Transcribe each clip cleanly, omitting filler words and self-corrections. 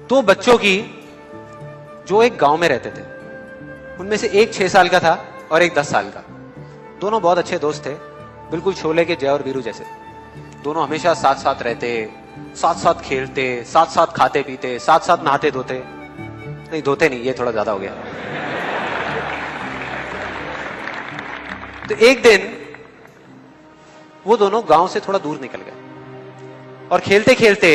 दो बच्चों की जो एक गांव में रहते थे। उनमें से एक 6 साल का था और एक 10 साल का। दोनों बहुत अच्छे दोस्त थे, बिल्कुल शोले के जय और वीरू जैसे। दोनों हमेशा साथ साथ रहते, साथ साथ खेलते, साथ साथ खाते पीते, साथ साथ नहाते धोते। नहीं धोते नहीं, ये थोड़ा ज्यादा हो गया। तो एक दिन वो दोनों गांव से थोड़ा दूर निकल गए और खेलते खेलते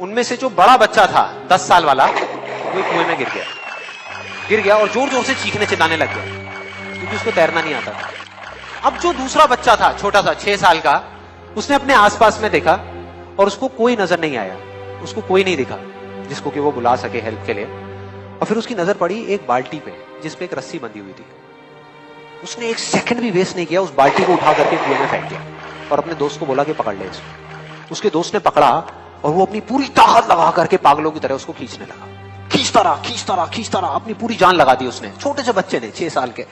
उनमें से जो बड़ा बच्चा था 10 साल वाला, वो कुएं में गिर गया और जोर जोर से चीखने चिल्लाने लग गया, क्योंकि उसको तैरना नहीं आता था। अब जो दूसरा बच्चा था, छोटा सा 6 साल का, उसने अपने आसपास में देखा और उसको कोई नजर नहीं आया, उसको कोई नहीं दिखा जिसको कि वो बुला सके हेल्प के लिए। और फिर उसकी नजर पड़ी एक बाल्टी पे, जिसपे एक रस्सी बंधी हुई थी। उसने एक सेकंड भी वेस्ट नहीं किया, उस बाल्टी को उठा करके कुएं में फेंक दिया और अपने दोस्त को बोला कि पकड़ ले इसको। उसके दोस्त ने पकड़ा और वो अपनी पूरी ताकत लगा करके पागलों की तरह उसको खींचने लगा। खींचता रहा, अपनी पूरी जान लगा दी उसने। छोटे से बच्चे ने, 6 साल के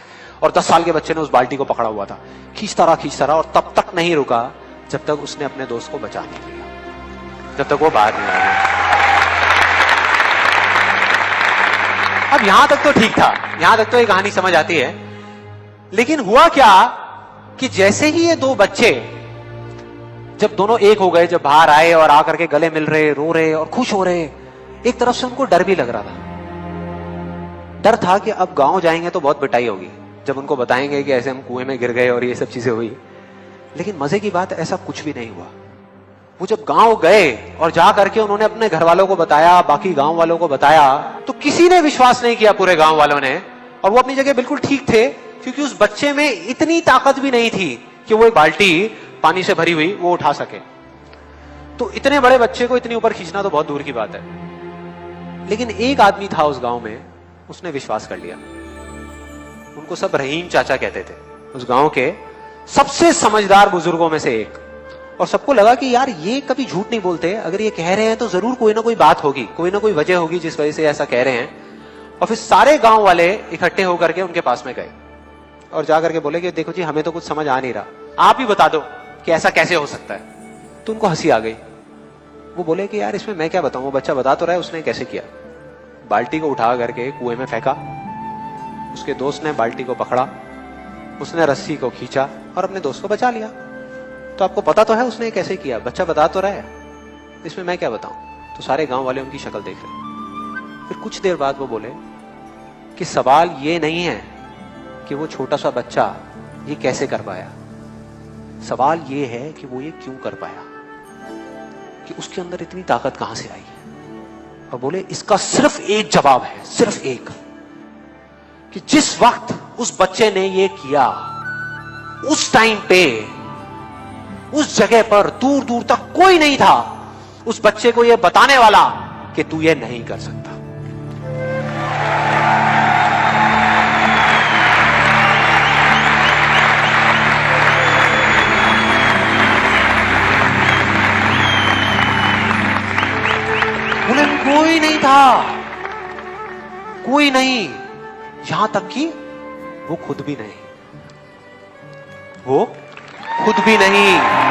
और 10 साल के बच्चे ने उस बाल्टी को पकड़ा हुआ था। खींचता रहा और तब तक नहीं रुका जब तक उसने अपने दोस्त को बचा नहीं लिया, जब तक वो बाहर नहीं आया। अब यहां तक तो ठीक था, यहां तक तो ये कहानी समझ आती है। लेकिन हुआ क्या कि जैसे ही ये दो बच्चे, जब दोनों एक हो गए, जब बाहर आए और आकर के गले मिल रहे, रो रहे और खुश हो रहे, एक तरफ से उनको डर भी लग रहा था। डर था कि अब गांव जाएंगे तो बहुत पिटाई होगी जब उनको बताएंगे कि ऐसे हम कुएं में गिर गए और ये सब चीजें हुई। लेकिन मजे की बात, ऐसा कुछ भी नहीं हुआ। वो जब गांव गए और जा करके उन्होंने अपने घर वालों को बताया, बाकी गांव वालों को बताया, तो किसी ने विश्वास नहीं किया, पूरे गांव वालों ने। और वो अपनी जगह बिल्कुल ठीक थे, क्योंकि उस बच्चे में इतनी ताकत भी नहीं थी कि वो एक बाल्टी पानी से भरी हुई वो उठा सके। तो इतने बड़े बच्चे को इतनी ऊपर खींचना तो बहुत दूर की बात है। लेकिन एक आदमी था उस गांव में, उसने विश्वास कर लिया। उनको सब रहीम चाचा कहते थे, उस गांव के सबसे समझदार बुजुर्गों में से एक। और सबको लगा कि यार ये कभी झूठ नहीं बोलते, अगर ये कह रहे हैं तो जरूर कोई ना कोई बात होगी, कोई ना कोई वजह होगी जिस वजह से ऐसा कह रहे हैं। और फिर सारे गांव वाले इकट्ठे होकर के उनके पास में गए और जाकर के बोले कि देखो जी, हमें तो कुछ समझ आ नहीं रहा, आप ही बता दो कि ऐसा कैसे हो सकता है। तो उनको हंसी आ गई। वो बोले कि यार इसमें मैं क्या बताऊं, वो बच्चा बता तो रहा है उसने कैसे किया। बाल्टी को उठा करके कुएं में फेंका, उसके दोस्त ने बाल्टी को पकड़ा, उसने रस्सी को खींचा और अपने दोस्त को बचा लिया। तो आपको पता तो है उसने कैसे किया, बच्चा बता तो रहा है, इसमें मैं क्या बताऊं। तो सारे गांव वाले उनकी शक्ल देख रहे। फिर कुछ देर बाद वो बोले कि सवाल ये नहीं है कि वो छोटा सा बच्चा ये कैसे कर पाया, सवाल ये है कि वो ये क्यों कर पाया, कि उसके अंदर इतनी ताकत कहां से आई। और बोले इसका सिर्फ एक जवाब है, सिर्फ एक, कि जिस वक्त उस बच्चे ने ये किया, उस टाइम पे उस जगह पर दूर दूर तक कोई नहीं था उस बच्चे को ये बताने वाला कि तू ये नहीं कर सकता। बोले कोई नहीं था, कोई नहीं, यहां तक कि वो खुद भी नहीं, वो खुद भी नहीं।